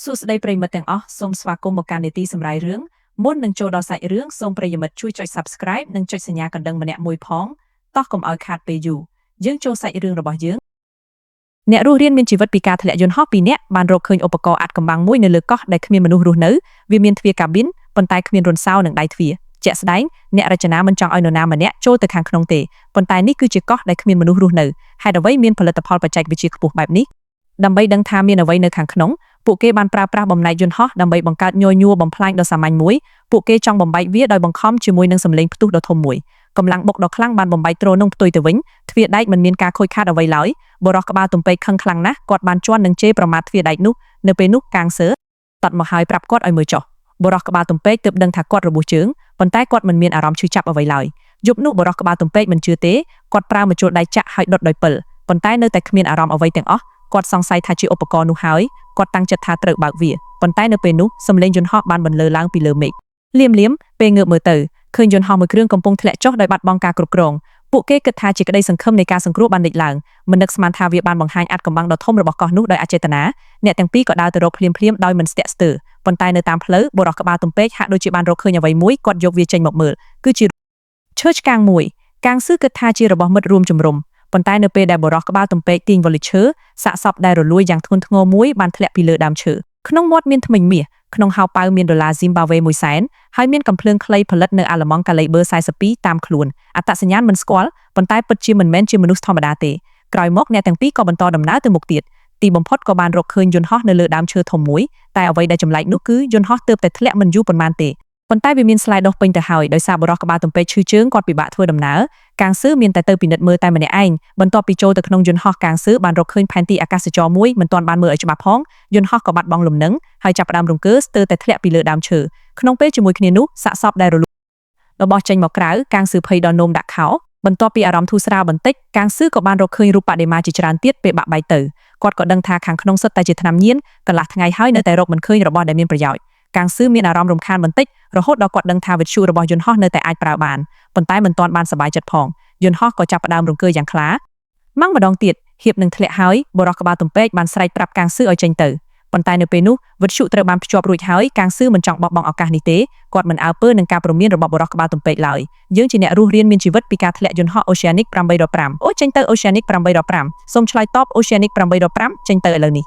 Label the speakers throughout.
Speaker 1: សួស្តីប្រិយមិត្តទាំងអស់សូមស្វាគមន៍មកកាន់នីតិសម្រាប់រឿងមុននឹងចូលដល់សាច់រឿងសូមប្រិយមិត្តជួយចុច Subscribe និងចុចសញ្ញាកណ្ដឹងម្នាក់មួយផងតោះកុំឲ្យខាតពេលយូរយើងចូលសាច់រឿងរបស់យើងអ្នករស់រានមានជីវិតពីការធ្លាក់យន្តហោះពីរនាក់បានរកឃើញឧបករណ៍អាត់កំបាំងមួយនៅលើកោះដែលគ្មានមនុស្សរស់នៅវាមានទ្វារកាប៊ីនប៉ុន្តែគ្មានរន្ធសោនិងដៃទ្វារជាក់ស្ដែងអ្នករចនាមិនចង់ឲ្យនរណាម្នាក់ចូលទៅខាងក្នុងទេប៉ុន្តែនេះគឺជាកោះដែលគ្មានមនុស្សរស់នៅហេតុអ្វីមានផលិតផលបច្ចេកវិទ្យាខ្ពស់បែបនេះដើម្បីដឹងថាមានអ្វីនៅខាងក្នុងពួកគេបានប្រើប្រាស់បំណែកយន្តហោះដើម្បីបង្កើតញយញួរបំផ្លាញដ៏សាមញ្ញមួយពួកគេចង់បំបែកវាដោយបង្ខំជាមួយនឹងសម្លេងផ្ទុះដ៏ធំមួយកម្លាំងបុកដ៏ខ្លាំងបានបំបែកទ្រនោះផ្ទុយទៅវិញទ្វារដែកមិនមានការខូចខាតអ្វីឡើយបរិះក្បាលទំពេកខឹងខ្លាំងណាស់គាត់បានជន់នឹងជេរប្រមាថទ្វារដែកនោះនៅពេលនោះកាងសឺតត់មកហើយប្រាប់គាត់ឲ្យមើលចុះបរិះក្បាលទំពេកទើបដឹងថាគាត់របួសជើងប៉ុន្តែគាត់មិនមានអារម្មណ៍ឈឺចាប់អ្វីឡើយយប់នោះបរិះក្បាលទំពេកមិនជឿទេគាត់ប្រើម្ជុលដៃចាក់ឲ្យដុតដោយពិលប៉ុន្តែនៅតែគ្មានអារម្មណ៍អ្វីទាំងអស់គាត់សង្ស័យថាជាឧបករណ៍នោះហើយគាត់តាំងចិត្តថាត្រូវបើកវាប៉ុន្តែនៅពេលនោះសំឡេងយន្តហោះបានបន្លឺឡើងពីលើមេឃលៀមពេលងើបមើលទៅឃើញយន្តហោះមួយគ្រឿងកំពុងធ្លាក់ចុះដោយបាត់បង់ការគ្រប់គ្រងពួកគេគិតថាជាក្តីសង្ឃឹមនៃការសង្គ្រោះបានលេចឡើងមិននឹកស្មានថាវាបានបង្ហាញអាត់កំបាំងដ៏ធំរបស់កោះនោះដោយអចេតនាអ្នកទាំងពីរក៏ដើរទៅរកភ្លាមដោយមិនស្ទាក់ស្ទើរប៉ុន្តែនៅតាមផ្លូវបរិះក្បាលទំពេកហាក់ដូចជាបានរកឃើញអ្វីមួយគាត់យកវាចេញមកមើលគឺជាឈើឆ្កាងមួយកាងស៊ឺគិតថាជារបស់មិត្តរួមជំរំប៉ុន្តែនៅពេលដែលបរិះក្បាលទំពេកទាញវ៉លិឈើសាកសពដែលរលួយយ៉ាងធ្ងន់ធ្ងរមួយបានធ្លាក់ពីលើដើមឈើក្នុងមាត់មានធ្មេញមាសក្នុងហោប៉ៅមានដុល្លារស៊ីមបាវេ100,000ហើយមានកំភ្លើងខ្លីផលិតនៅអាល្លឺម៉ង់កាឡីបឺ42តាមខ្លួនអត្តសញ្ញាណមិនស្គាល់ប៉ុន្តែពិតជាមិនមែនជាមនុស្សធម្មតាទេក្រោយមកអ្នកទាំងពីរក៏បន្តដំណើរទៅមុខទៀតទីបំផុតក៏បានរកឃើញយន្តហោះនៅលើដើមឈើធំមួយតែអ្វីដែលចម្លែកនោះគឺយន្តហោះទើបតែធ្លាក់មិនយូរប៉ុន្មានទេប៉ុន្តែវាមានស្លាយដុះពេញទៅហើយដោយសារបរិះក្បាលទំពេកឈឺជើងគាត់ពិបាកធ្វើដំណើរកាងស៊ឺមានតែទៅពិនិត្យមើលតែម្នាក់ឯងបន្ទាប់ពីចូលទៅក្នុងយន្តហោះកាងស៊ឺបានរកឃើញផែនទីអាកាសចរមួយមិនទាន់បានមើលឲ្យច្បាស់ផងយន្តហោះក៏បាត់បង់លំនឹងហើយចាប់ផ្ដើមរង្គើស្ទើរតែធ្លាក់ពីលើដើមឈើក្នុងពេលជាមួយគ្នានោះសាកសពដែលរលួយរបស់ចេញមកក្រៅកាងស៊ឺភ័យដល់នោមដាក់ខោបន្ទាប់ពីអារម្មណ៍ធូរស្រាលបន្តិចកាងស៊ឺក៏បានរកឃើញរូបបដិមាជាច្រើនទៀតពេលបាក់បែកទៅគាត់ក៏ដឹងថាខាងក្នុងសុទ្ធតែជាថ្នាំញៀនកន្លះថ្ងៃហើយនៅតែរកមិនឃើញរបស់ដែលមានប្រយោជន៍កាងស៊ឺមានអារម្មណ៍រំខានបន្តិចរហូតដល់គាត់ដឹងថាវិទ្យុរបស់យន្តហោះនៅតែអាចប្រើបានប៉ុន្តែមិនទាន់បានសប្បាយចិត្តផងយន្តហោះក៏ចាប់ផ្ដើមរង្គើយ៉ាងខ្លាម៉ាំងម្ដងទៀតហៀបនឹងធ្លាក់ហើយបរិះក្បាលទំពេកបានស្រែកប្រាប់កាងស៊ឺឲ្យចេញទៅប៉ុន្តែនៅពេលនោះវិទ្យុត្រូវបានភ្ជាប់រួចហើយកាងស៊ឺមិនចង់បោះបង់ឱកាសនេះទេគាត់មិនអើពើនឹងការព្រមានរបស់បរិះក្បាលទំពេកឡើយយើងជាអ្នករស់រានមានជីវិតពីការធ្លាក់យន្តហោះ Oceanic 815អូចេញទៅ Oceanic 815សូមឆ្លើយតប Oceanic 815ចេញទៅឥឡូវនេះ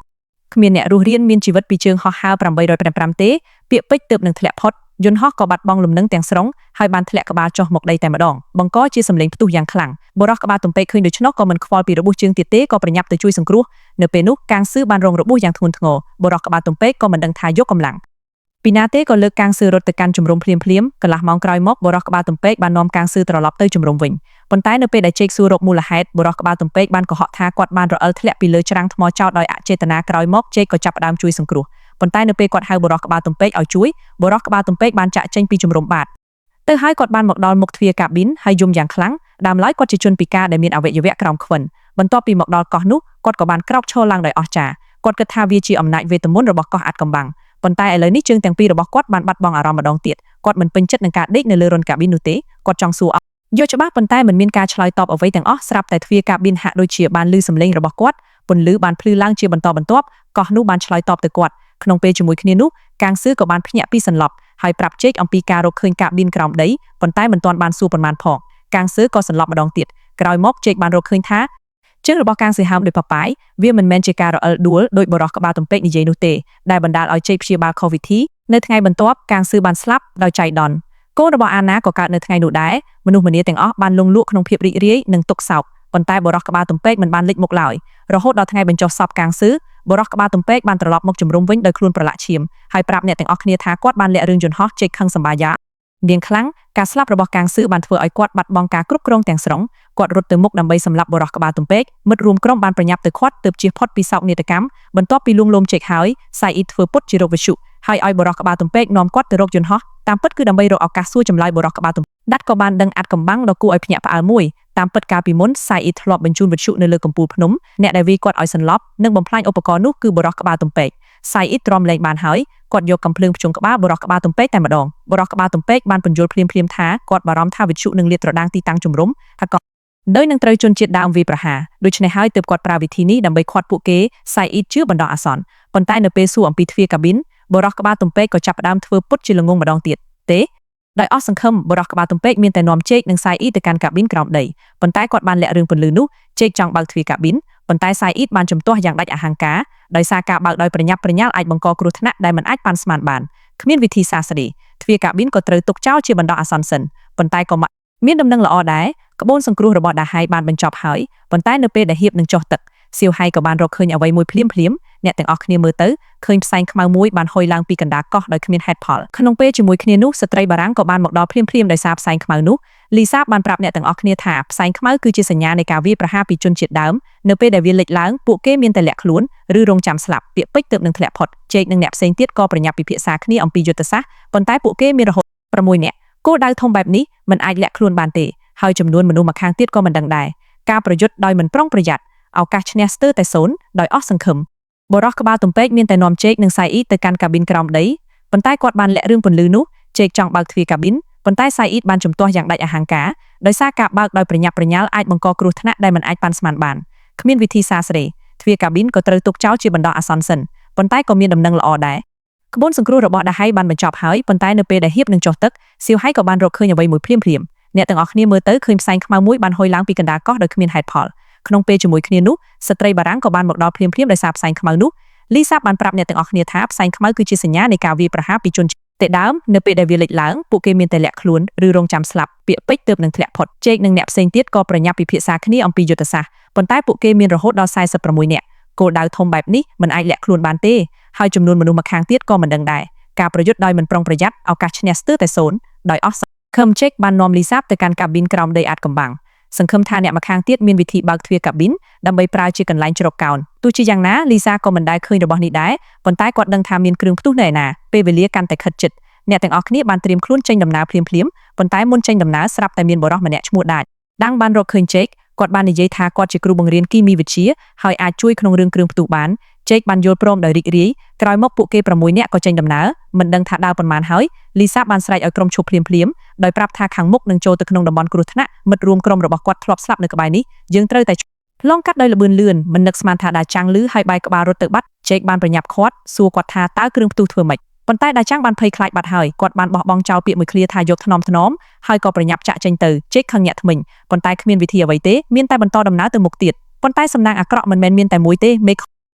Speaker 1: គ្មានអ្នករស់រានមានជីវិតពីជើងហោះហើរ855ទេពាក្យពេចន៍ទើបនឹងធ្លាក់ផុតយន្តហោះក៏បាត់បង់លំនឹងទាំងស្រុងហើយបានធ្លាក់ក្បាលចុះមកដីតែម្ដងបង្កជាសម្លេងផ្ទុះយ៉ាងខ្លាំងបរិះក្បាលទំពេកឃើញដូច្នោះក៏មិនខ្វល់ពីរបួសជើងទៀតទេក៏ប្រញាប់ទៅជួយសង្គ្រោះនៅពេលនោះកាងស៊ឺបានរងរបួសយ៉ាងធ្ងន់ធ្ងរបរិះក្បាលទំពេកក៏មិនដឹងថាយកកម្លាំងពីណាទេក៏លើកកាងស៊ឺរត់ទៅកាន់ជំរំភ្លាមៗកន្លះម៉ោងក្រោយមកបរិះក្បាលទំពេកបាននាំកាងស៊ឺត្រឡប់ទៅជំរំវិញប៉ុន្តែនៅពេលដែលជែកសួររកមូលហេតុបរិះក្បាលទំពេកបានកុហកថាគាត់បានរអិលធ្លាក់ពីលើច្រាំងថ្មចោតដោយអចេតនាក្រោយមកជែកក៏ចាប់ផ្ដើមជួយសង្គ្រោះប៉ុន្តែនៅពេលគាត់ហៅបរិះក្បាលទំពេកឲ្យជួយបរិះក្បាលទំពេកបានចាក់ចេញពីជំរំបាតទៅហើយគាត់បានមកដល់មុខទ្វារកាប៊ីនហើយយំយ៉ាងខ្លាំងដើមឡើយគាត់ជាជនពិការដែលមានអវយវៈក្រោមខ្វិនបន្ទាប់ពីមកដល់កោះនោះគាត់ក៏បានក្រោកឈរឡើងដោយអស្ចារ្យគាត់គិតថាវាជាអំណាចវេទមន្តរបស់កោះអាត់កំបាំងប៉ុន្តែឥឡូវនេះជើងទាំងពីររបស់គាត់បានបាត់បង់អារម្មណ៍ម្ដងទៀតគាត់មិនពេញចិត្តនឹងការដេកនៅលើរន្ធកាប៊ីននោះទេគាត់ចង់សួរយកច្បាស់ប៉ុន្តែមិនមានការឆ្លើយតបអ្វីទាំងអស់ស្រាប់តែទ្វារកាប៊ីនហាក់ដូចជាបានឮសំឡេងរបស់គាត់ពន្លឺបានភ្លឺឡើងជាបន្តបន្ទាប់កោះនោះបានឆ្លើយតបទៅគាត់ក្នុងពេលជាមួយគ្នានោះកាងស៊ឺក៏បានភ្ញាក់ពីសន្លប់ហើយប្រាប់ជែកអំពីការរកឃើញកាប៊ីនក្រោមដីប៉ុន្តែមិនទាន់បានសួរប៉ុន្មានផងកាងស៊ឺក៏សន្លប់ម្ដងទៀតក្រោយមកជែកបានរកឃើញថាជើងរបស់កាងស៊ឺហើមដោយប៉ប៉ាយវាមិនមែនជាការរអិលដួលដោយបរិះក្បាលទំពេកនិយាយនោះទេដែលបណ្ដាលឲ្យជែកព្យាបាលខុសវិធីនៅថ្ងៃបន្ទាប់កាងស៊ឺបានស្លាប់ដោយចៃដន្យកូនរបស់អាណាក៏កើតនៅថ្ងៃនោះដែរមនុស្សម្នាទាំងអស់បានលងលក់ក្នុងភាពរីករាយនិងទុក្ខសោកប៉ុន្តែបរិះក្បាលទំពេកមិនបានលេចមុខឡើយរហូតដល់ថ្ងៃបញ្ចុះសពកាងស៊ឺបរិះក្បាលទំពេកបានត្រឡប់មកជំរំវិញដោយខ្លួនប្រឡាក់ឈាមហើយប្រាប់អ្នកទាំងអស់គ្នាថាគាត់បានលាក់រឿងយន្តហោះជែកខឹងសម្បាយានាងខ្លាំងការស្លាប់របស់កាងស៊ឺបានធ្វើឲ្យគាត់បាត់បង់ការគ្រប់គ្រងទាំងស្រុងគាត់រត់ទៅមុខដើម្បីសម្លាប់បរិះក្បាលទំពេកមិត្តរួមក្រុមបានប្រញាប់ទៅឃាត់ទើបជៀសផុតពីសោកនាដកម្មបន្ទាប់ពីលួងលោមជែកហើយសៃអ៊ីតធ្វើពុតជារោគវិទ្យុហើយឲ្យបរិះក្បាលទំពេកនាំគាត់ទៅរកយន្តហោះតាមពិតគឺដើម្បីរកឱកាសសួរចម្លើយបរិះក្បាលទំពេកដាត់ក៏បានដឹងអាត់កំបាំងដ៏គួរឲ្យភ្ញាក់ផ្អើលមួយតាមពិតកាលពីមុនសៃអ៊ីតធ្លាប់បញ្ជូនវិទ្យុនៅលើកំពូលភ្នំអ្នកដែលវាយគាត់ឲ្យសន្លប់និងបំផ្លាញឧបករណ៍នោះគឺបរិះក្បាលទំពេកសៃអ៊ីតទ្រាំលែងបានហើយគាត់យកកំភ្លើងភ្ជង់ក្បាលបរិះក្បាលទំពេកតែម្ដងបរិះក្បាលទំពេកបានបញ្យល់ភ្លាមថាគាត់បារម្ភថាវិទ្យុនឹងលាតត្រដាងទីតាំងជំរំហើយក៏ដោយនឹងត្រូវជនជាតិដើមវាយប្រហារដូច្នេះហើយទើបគាត់ប្រើវិធីនេះដើម្បីឃាត់ពួកគេសៃអ៊ីតជឿបណ្ដោះអាសន្ន ប៉ុន្តែនៅពេលសួរអំពីទ្វារកាប៊ីនបរិះក្បាលទំពេកក៏ចាប់ផ្ដើមធ្វើពុតជាល្ងងម្ដងទៀតទេដោយអស់សង្ឃឹមបរិះក្បាលទំពេកមានតែនាំជេកនិងសាយអ៊ីទៅកាន់កាប៊ីនក្រោមដីប៉ុន្តែគាត់បានលាក់រឿងពន្លឺនោះជេកចង់បើកទ្វារកាប៊ីនប៉ុន្តែសាយអ៊ីបានជំទាស់យ៉ាងដាច់អហង្ការដោយសារការបើកដោយប្រញាប់ប្រញាល់អាចបង្កគ្រោះថ្នាក់ដែលមិនអាចប៉ាន់ស្មានបានគ្មានវិធីសាស្ត្រទេទ្វារកាប៊ីនក៏ត្រូវទុកចោលជាបណ្ដោះអាសន្នសិនប៉ុន្តែក៏មានដំណឹងល្អដែរក្បូនសង្គ្រោះរបស់ដាហៃបានបញ្ចប់ហើយប៉ុន្តែនៅពេលដែលហៀបនឹងចុះទឹកសៀវហៃក៏បានរកឃើញអ្វីមួយភ្លាមអ្នកទាំងអស់គ្នាមើលទៅឃើញផ្សែងខ្មៅមួយបានហុយឡើងពីកណ្ដាលកោះដោយគ្មានហេតុផលក្នុងពេលជាមួយគ្នានោះស្ត្រីបារាំងក៏បានមកដល់ភ្លាមដោយសារផ្សែងខ្មៅនោះលីសាបានប្រាប់អ្នកទាំងអស់គ្នាថាផ្សែងខ្មៅគឺជាសញ្ញានៃការវាយប្រហារពីជនជាតិដើមនៅពេលដែលវាលេចឡើងពួកគេមានតែលាក់ខ្លួនឬរងចាំស្លាប់ពាក្យពេចន៍ទើបនឹងធ្លាក់ផុតជេកនិងអ្នកផ្សេងទៀតក៏ប្រញាប់ពិភាក្សាគ្នាអំពីយុទ្ធសាស្ត្រប៉ុន្តែពួកគេមានរហូត6នាក់គោលដៅធំបែបនេះមិនអាចលាក់ខ្លួនបានទេហើយចំនួនមនុស្សម្ខាងទៀតក៏មិនដឹងដែរការប្រយុទ្ធដោយមិនប្រុងប្រយ័ត្នឱកាសឈ្នះស្ទើរតែ0ដោយអស់សង្ឃឹមបរិះក្បាលទំពេកមានតែនាំជេកនិងសាយអ៊ីទៅកាន់កាប៊ីនក្រោមដីប៉ុន្តែគាត់បានលាក់រឿងពន្លឺនោះជេកចង់បើកទ្វារកាប៊ីនប៉ុន្តែសាយអ៊ីបានជំទាស់យ៉ាងដាច់អហង្ការដោយសារការបើកដោយប្រញាប់ប្រញាល់អាចបង្កគ្រោះថ្នាក់ដែលមិនអាចប៉ាន់ស្មានបានគ្មានវិធីសាស្ត្រទេទ្វារកាប៊ីនក៏ត្រូវទុកចោលជាបណ្ដោះអាសន្នសិនប៉ុន្តែក៏មានដំណឹងល្អដែរក្បួនសង្គ្រោះរបស់ដាហៃបានបញ្ចប់ហើយប៉ុន្តែនៅពេលដែលហៀបនឹងចុះទឹកសៀវហៃក៏បានរកឃើញអ្វីមួយភ្លាមអ្នកទាំងអស់គ្នាមើលទៅឃើញផ្សែងខ្មៅមួយបានហុយឡើងពីកណ្ដាលកោះដោយគ្មានហេតុផលក្នុងពេលជាមួយគ្នានោះស្ត្រីបារាំងក៏បានមកដល់ភ្លាមដោយសារផ្សែងខ្មៅនោះលីសាបានប្រាប់អ្នកទាំងអស់គ្នាថាផ្សែងខ្មៅគឺជាសញ្ញានៃការវាយប្រហារពីជនជាតិដើមនៅពេលដែលវាលេចឡើងពួកគេមានតែលាក់ខ្លួនឬរងចាំស្លាប់ពាក្យពេចន៍ទើបនឹងធ្លាក់ផុតជេកនិងអ្នកផ្សេងទៀតក៏ប្រញាប់ពិភាក្សាគ្នាអំពីយុទ្ធសាស្ត្រប៉ុន្តែពួកគេមានរហូតដល់46នាក់គោលដៅធំបែបនេះមិនអាចលាក់ខ្លួនបានទេហើយចំនួនមនុស្សម្ខាងទៀតក៏មិនដឹងដែរការប្រយុទ្ធដោយមិនប្រុងប្រយ័ត្នឱកាសឈ្នះស្ទើរតែ0ដោយអស់សង្ឃឹមជេកបាននាំលីសាទៅកាន់កាប៊ីនក្រោមដីអាតកំបាំងសង្ឃឹមថាអ្នកម្ខាងទៀតមានវិធីបើកទ្វារកាប៊ីនដើម្បីប្រើជាកន្លែងជ្រកកោនទោះជាយ៉ាងណាលីសាក៏មិនដែលឃើញរបស់នេះដែរប៉ុន្តែគាត់ដឹងថាមានគ្រឿងផ្ទុះនៅឯណាពេលវេលាកាន់តែខិតជិតអ្នកទាំងអស់គ្នាបានត្រៀមខ្លួនចេញដំណើរភ្លាមប៉ុន្តែមុនចេញដំណើរស្រាប់តែមានបុរសម្នាក់ឈ្មោះដាច់បានរកឃើញជេកគាត់បាននិយាយថាគាត់ជាគ្រូបង្រៀនគីមីវិទ្យាហើយអាចជួយក្នុងរឿងគ្រឿងផ្ទុះបានជេកបានយល់ព្រមដោយរីករាយក្រោយមកពួកគេ6នាក់ក៏ចេញដំណើរមិនដឹងថាដើរប៉ុន្មានហើយលីសាបានស្រែកឲ្យក្រុមឈប់ភ្លាមដោយប្រាប់ថាខាងមុខនឹងចូលទៅក្នុងតំបន់គ្រោះថ្នាក់មិត្តរួមក្រុមរបស់គាត់ធ្លាប់ស្លាប់នៅក្បែរនេះយើងត្រូវតែឆ្លងកាត់ដោយល្បឿនលឿនមិននឹកស្មានថាដាចាំងលឺហើយបែរក្បាលរត់ទៅបាត់ជេកបានប្រញាប់ខាត់សួរគាត់ថាតើគ្រឿងផ្ទុះធ្វើម៉េចប៉ុន្តែដាចាំងបានភ័យខ្លាចបាត់ហើយគាត់បានបោះបង់ចោលពាក្យមួយឃ្លាថាយកថ្នមហើយក៏ប្រញាប់ចាក់ចេញទៅជេកខឹងញាក់ធ្មេញប៉ុន្តែគ្មានវិធីអ្វីទេមានតែបន្តដំណើរទៅមុខទៀតប៉ុន្តែសំណាងអាក្រក់មិនមែនមានតែមួយទេមេឃ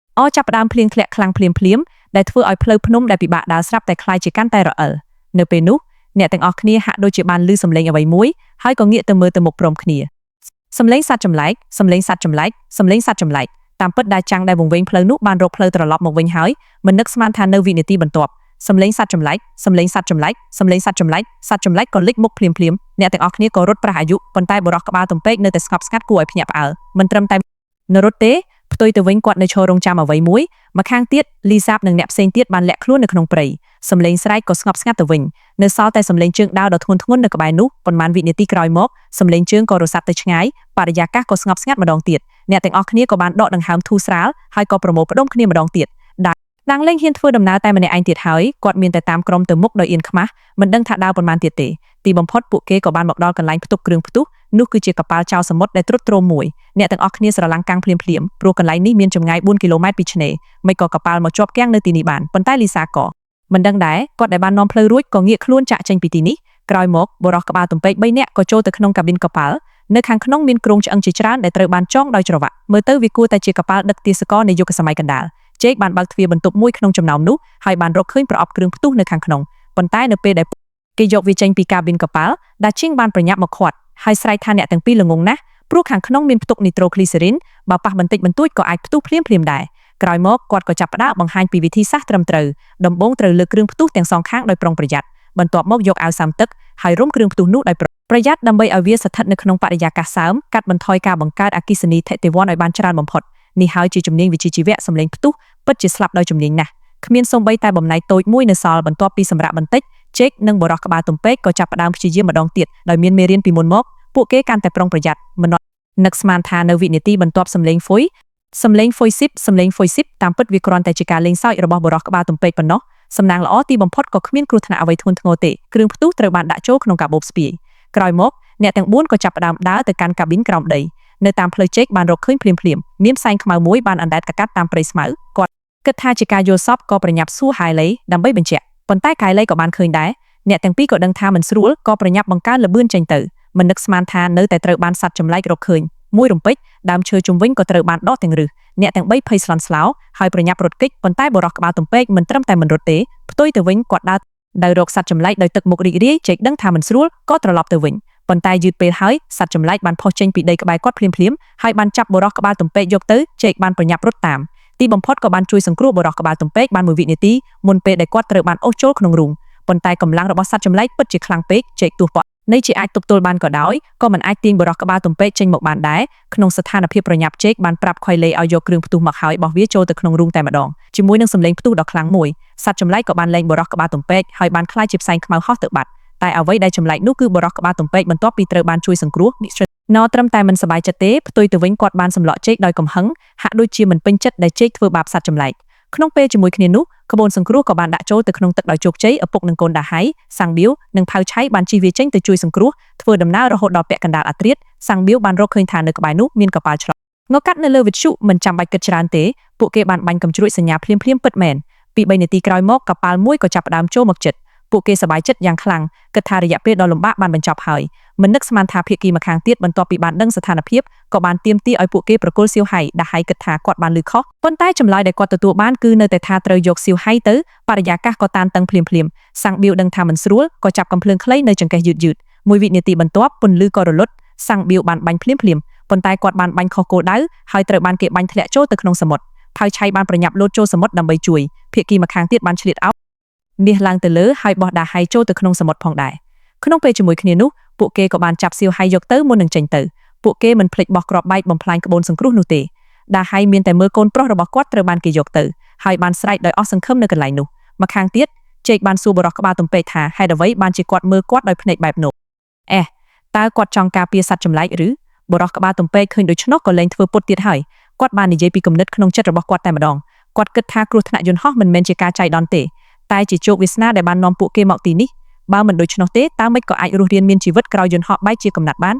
Speaker 1: ចាប់ផ្ដើមភ្លៀងធ្លាក់ខ្លាំងភ្លាមដែលធ្វើឲ្យផ្លូវភ្នំដែលពិបាកដើរស្រាប់តែคล้ายជាកាន់តែរអិលនៅពេលនោះអ្នកទាំងអស់គ្នាហាក់ដូចជាបានឮសំឡេងអ្វីមួយហើយក៏ងាកទៅមើលទៅមុខព្រមគ្នាសំឡេងសត្វចម្លែកតាមពិតដាចាំងដែលវង្វេងផ្លូវនោះបានរកផ្លូវត្រឡប់មកវិញហើយមិននឹកស្មានថានៅវិនាទីបន្ទាប់សំឡេងសត្វចម្លែកក៏លេចមុខភ្លាមអ្នកទាំងអស់គ្នាក៏រត់ប្រះអាយុប៉ុន្តែបរិះក្បាលទំពេកនៅតែស្ងប់ស្ងាត់គួរឲ្យភ្ញាក់ផ្អើលមិនត្រឹមតែនៅរត់ទេផ្ទុយទៅវិញគាត់នៅឈររងចាំអ្វីមួយម្ខាងទៀតលីសាបនិងអ្នកផ្សេងទៀតបានលាក់ខ្លួននៅក្នុងព្រៃសំឡេងស្រែកក៏ស្ងប់ស្ងាត់ទៅវិញនៅសល់តែសំឡេងជើងដាវដ៏ធ្ងន់ធ្ងរនៅក្បែរនោះប៉ុន្មានវិនាទីក្រោយមកសំឡេងជើងក៏រសាត់ទៅឆ្ងាយបរិយាកាសក៏ស្ងប់ស្ងាត់ម្ដងទៀតអ្នកទាំងអស់គ្នាក៏បានដកដង្ហើមធូរស្រាលហើយក៏ប្រមូលផ្ដុំគ្នាម្ដងទៀតដាំងលេងហ៊ានធ្វើដំណើរតែម្នាក់ឯងទៀតហើយគាត់មានតែតាមក្រុមទៅមុខដោយអៀនខ្មាស់មិនដឹងថាដើរប៉ុន្មានទៀតទេទីបំផុតពួកគេក៏បានមកដល់កន្លែងផ្ទុកគ្រឿងផ្ទុះនោះគឺជាកប៉ាល់ចោលសមុទ្រដែលទ្រុឌទ្រោមមួយអ្នកទាំងអស់គ្នាស្រឡាំងកាំងភ្លាមព្រោះកន្លែងនេះមានចម្ងាយ4គីឡូម៉ែត្រពីឆ្នេរមិនក៏កប៉ាល់មកជាប់គាំងនៅទីនេះបានប៉ុន្តែលីសាក៏មិនដឹងដែរគាត់ដែលបាននាំផ្លូវរួចក៏ងាកខ្លួនចាក់ចេញពីទីនេះក្រោយមកបុរសក្បាលទំពេក3នាក់ក៏ចូលទៅក្នុងកាប៊ីនកប៉ាល់នៅខាងក្នុងមានគ្រោងឆ្អឹងជាច្រើនដែលត្រូវបានចងដោយច្រវាក់មើលទៅវាគួរតែជាកប៉ាល់ដឹកទាសករនៃយុគសម័យកណ្ដាលជេកបានបើកទ្វារបន្ទប់មួយក្នុងចំណោមនោះហើយបានរកឃើញប្រអប់គ្រឿងផ្ទុះនៅខាងក្នុងប៉ុន្តែនៅពេលដែលគេយកវាចេញពីកាប៊ីនកប៉ាល់ដាជីងបានប្រញាប់មកខាត់ហើយស្រែកថាអ្នកទាំងពីរល្ងងណាស់ព្រោះខាងក្នុងមានផ្ទុកនីត្រូគ្លីសេរីនបើប៉ះបន្តិចបន្តួចក៏អាចផ្ទុះភ្លាមដែរក្រោយមកគាត់ក៏ចាប់ផ្ដើមបង្ហាញពីវិធីសាស្ត្រត្រឹមត្រូវដំបូងត្រូវលើកគ្រឿងផ្ទុះទាំងសងខាងដោយប្រុងប្រយ័ត្នបន្ទាប់មកយកអាវសាំទឹកហើយរុំគ្រឿងផ្ទុះនោះដោយប្រយ័ត្នដើម្បីឲ្យវាស្ថិតនៅក្នុងបរិយាកាសសើមកាត់បន្ថយការបង្កើតអគ្គិសនីថេតិវ័នឲ្យបានច្រើនបំផុតនេះហើយជាជំនាញវិជ្ជាជីវៈសម្លេងផ្ទុះពិតជាស្លាប់ដោយជំនាញណាស់គ្មានសូម្បីតែបំណែកតូចមួយនៅសល់បន្ទាប់ពីសម្រាប់បន្តិចជេកនិងបរិះក្បាលទំពេកក៏ចាប់ផ្ដើមព្យាយាមម្ដងទៀតដោយមានមេរៀនពីមុនមកពួកគេកាន់តែប្រុងប្រយ័ត្នមិននឹកស្មានថានៅវិនាទីបន្ទាប់សម្លេងហ្វុយស៊ីបតាមពិតវាគ្រាន់តែជាការលេងសើចរបស់បរិះក្បាលទំពេកប៉ុណ្ណោះសំណាងល្អទីបំផុតក៏គ្មានគ្រោះថ្នាក់អ្វីធ្ងន់ធ្ងរទេគ្រឿងផ្ទុះត្រូវបានដាក់ចូលក្នុងកាបូបស្ពាយក្រោយមកអ្នកទាំង4ក៏ចាប់ផ្ដើមដើរទៅកាន់កាប៊ីនក្រោមដីនៅតាមផ្លូវជេកបានរកឃើញភ្លាមមានផ្សែងខ្មៅមួយបានអណ្ដែតកាត់តាមព្រៃស្មៅគាត់ គិតថាជាការយល់សប្តិក៏ប្រញាប់សួរហាយឡេដើម្បីបញ្ជាក់ប៉ុន្តែកាយឡេក៏បានឃើញដែរអ្នកទាំងពីរក៏ដឹងថាមិនស្រួលក៏ប្រញាប់បង្កើនល្បឿនចេញទៅមិននឹកស្មានថានៅតែត្រូវបានសัตว์ចម្លែករកឃើញមួយរំពេចដើមឈើជុំវិញក៏ត្រូវបានដកទាំងរឹសអ្នកទាំង3ភ័យស្លន់ស្លោហើយប្រញាប់រត់គេចប៉ុន្តែបរោះក្បាលទំពេកមិនត្រឹមតែមិនរត់ទេផ្ទុយទៅវិញគាត់ដើររកសัตว์ចម្លែកដោយទឹកមុខរីករាយជែកដឹងថាមិនស្រួលក៏ត្រឡប់ទៅវិញប៉ុន្តែយឺតពេលហើយសัตว์ចម្លែកបានផុសចេញពីដីក្បែរគាត់ភ្លាមៗហើយបានចាប់បរោះក្បាលទំពេកយកទៅជែកបានប្រញាប់រត់តាមទីបំផុតក៏បានជួយសង្គ្រោះបរោះក្បាលទំពេកបាន1វិនាទីមុនពេលដែលគាត់ត្រូវបានអូសចូលក្នុងរូងប៉ុន្តែកម្លាំងរបស់សัตว์ចម្លែកពិតជាខ្លាំងពេកជែកទោះប៉ុនៃជាអាចទប់ទល់បានក៏ដោយក៏មិនអាចទាញបរោះក្បាលទំពេកចេញមកបានដែរក្នុងស្ថានភាពប្រញាប់ជែកបានប្រាប់ខុយលេឲ្យយកគ្រឿងផ្ទុះមកហើយបោះវាចូលទៅក្នុងរូងតែម្ដងជាមួយនឹងសម្លេងផ្ទុះដ៏ខ្លាំងមួយសត្វចម្លែកក៏បានលែងបរោះក្បាលទំពេកហើយបានក្លាយជាផ្សែងខ្មៅហោះទៅបាត់តែអ្វីដែលចម្លែកនោះគឺបរោះក្បាលទំពេកបន្ទាប់ពីត្រូវបានជួយសង្គ្រោះណត្រឹមតែមិនសប្បាយចិត្តទេផ្ទុយទៅវិញគាត់បានសម្លក់ជែកដោយកំហឹងហាក់ដូចជាមិនពេញចិត្តដែលជែកធ្វើបាបសត្វចម្លែកក្នុងពេលជាមួយគ្នានោះក្បួនសង្គ្រោះក៏បានដាក់ចូលទៅក្នុងទឹកដោយជោគជ័យឪពុកនិងកូនដាហៃសាំងបៀវនិងផៅឆៃបានជិះវាចេញទៅជួយសង្គ្រោះធ្វើដំណើររហូតដល់ពាក់កណ្ដាលអាត្រៀតសាំងបៀវបានរកឃើញថានៅក្បែរនោះមានកប៉ាល់ឆ្លងងកាត់នៅលើវិទ្យុមិនចាំបាច់គិតច្រើនទេពួកគេបានបាញ់កំជ្រួចសញ្ញាភ្លាមពិតមែនពី3នាទីក្រោយមកកប៉ាល់មួយក៏ចាប់ផ្ដើមចូលមកជិតពួកគេសប្បាយចិត្តយ៉ាងខ្លាំងគិតថារយៈពេលដ៏លំបាកបានបញ្ចប់ហើយមិននឹកស្មានថាភាគីម្ខាងទៀតបន្ទាប់ពីបានដឹងស្ថានភាពក៏បានទាមទារឲ្យពួកគេប្រគល់សៀវហៃដាហៃគិតថាគាត់បានលឺខុសប៉ុន្តែចម្លើយដែលគាត់ទទួលបានគឺនៅតែថាត្រូវយកសៀវហៃទៅបរិយាកាសក៏តានតឹងភ្លាមសាំងបៀវដឹងថាមិនស្រួលក៏ចាប់កំភ្លើងខ្លីនៅចង្កេះយឺតមួយវិនាទីបន្ទាប់ពន្លឺក៏រលត់សាំងបៀវបានបាញ់ភ្លាមប៉ុន្តែគាត់បានបាញ់ខុសគោលដៅហើយត្រូវបានគេបាញ់ធ្លាក់ចូលទៅក្នុងសមុទ្រផៅឆៃបានប្រញាប់លោតចូលសមុទ្រដើម្បីជួយភាគីម្ខាងទៀតបានឆ្លៀតអោបមាសឡើងទៅលើហើយបោះដាហៃចូលទៅក្នុងសមុទ្រផងដែរក្នុងពេលជាមួយគ្នានោះពួកគេក៏បានចាប់សៀវហៃយកទៅមុននឹងចេញទៅពួកគេមិនភ្លេចបោះគ្រាប់បែកបំផ្លាញក្បូនសង្គ្រោះនោះទេដាហៃមានតែមើលកូនប្រុសរបស់គាត់ត្រូវបានគេយកទៅហើយបានស្រែកដោយអស់សង្ឃឹមនៅកន្លែងនោះម្ខាងទៀតជែកបានសួរបរោះក្បាលទំពេកថាហេតុអ្វីបានជាគាត់មើលគាត់ដោយភ្នែកបែបនោះតើគាត់ចង់ការពារសត្វចម្លែកឬបរោះក្បាលទំពេកឃើញដូច្នោះក៏លែងធ្វើពុតទៀតហើយគាត់បាននិយាយពីគំនិតក្នុងចិត្តរបស់គាត់តែម្ដងគាត់គិតថាគ្រោះថ្នាក់យន្តហោះមិនមែនជាការចៃដន្យទេតែជាជោគវាសនាដែលបាននាំពួកគេមកទីនេះបើមិនដូច្នោះទេតើមិនក៏អាចរស់រានមានជីវិតក្រោយយន្តហោះបែកជាកំណាត់បាន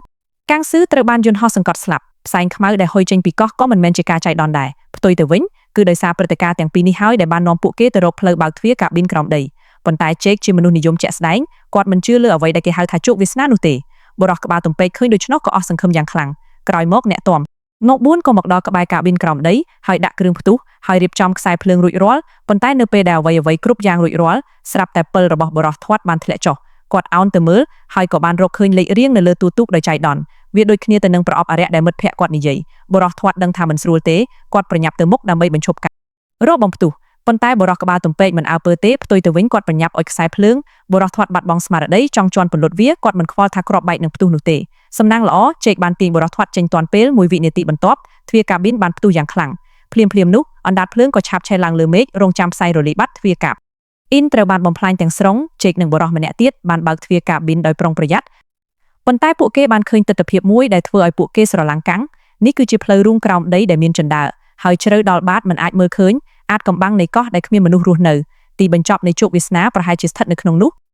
Speaker 1: កាំងស៊ឺត្រូវបានយន្តហោះសង្កត់ស្លាប់ផ្សែងខ្មៅដែលហុយចេញពីកោះក៏មិនមែនជាការចៃដន្យដែរផ្ទុយទៅវិញគឺដោយសារព្រឹត្តិការណ៍ទាំងពីរនេះហើយដែលបាននាំពួកគេទៅរកផ្លូវបើកទ្វារកាប៊ីនក្រោមដីប៉ុន្តែជេកជាមនុស្សនិយមជាក់ស្ដែងគាត់មិនជឿលើអ្វីដែលគេហៅថាជោគវាសនានោះទេបរោះក្បាលទំពេកឃើញដូច្នោះក៏អស់សង្ឃឹមយ៉ាងខ្លាំងក្រោយមកអ្នកទាំមក4ក៏មកដល់ក្បែរកាប៊ីនក្រោមដីហើយដាក់គ្រឿងផ្ទុះហើយរៀបចំខ្សែភ្លើងរួចរាល់ប៉ុន្តែនៅពេលដែលអ្វីគ្រប់យ៉ាងរួចរាល់ស្រាប់តែពិលរបស់បរោះធាត់បានធ្លាក់ចុះគាត់អោនទៅមើលហើយក៏បានរកឃើញលេខរៀងនៅលើទូទូកដោយចៃដន្យវាដូចគ្នាទៅនឹងប្រអប់អារក្សដែលមិត្តភ័ក្តិគាត់និយាយបរោះធាត់ដឹងថាមិនស្រួលទេគាត់ប្រញាប់ទៅមុខដើម្បីបញ្ឈប់ការរកបំផ្ទុះប៉ុន្តែបរោះក្បាលទំពេកមិនអើពើទេផ្ទុយទៅវិញគាត់ប្រញាប់អុជខ្សែភ្លើងបរោះធាត់បាត់បង់ស្មារតីចង់ជន់ពន្លត់វាគាត់មិនខ្វល់ថាគ្រាប់បែកនឹងផ្ទុះនោះទេសំណាងល្អជែកបានទាញបរោះធាត់ចេញទាន់ពេល1វិនាទីបន្ទាប់ទ្វារកាប៊ីនបានផ្ទុះយ៉ាងខ្លាំងភ្លាមនោះអណ្ដាតភ្លើងក៏ឆាបឆេះឡើងលើមេឃរងចាំផ្សៃរលាយបាត់ទ្វារកាបអ៊ីនត្រូវបានបំផ្លាញទាំងស្រុងជែកនិងបរោះម្នាក់ទៀតបានបើកទ្វារកាប៊ីនដោយប្រុងប្រយ័ត្នប៉ុន្តែពួកគេបានឃើញទិដ្ឋភាពមួយដែលធ្វើឲ្យពួកគេស្រឡាំងកាំងនេះគឺជាផ្លូវរូងក្រោមដីដែលមានជណ្ដើរហើយជ្រៅដល់បាតមិនអាចមើលឃើញអាចកំបាំងនៃកោះដែលគ្មានមនុស្សរស់នៅទីបញ្ចប់នៃជោគវាសនាប្រហែលជាស្ថិតនៅក្នុងនោះ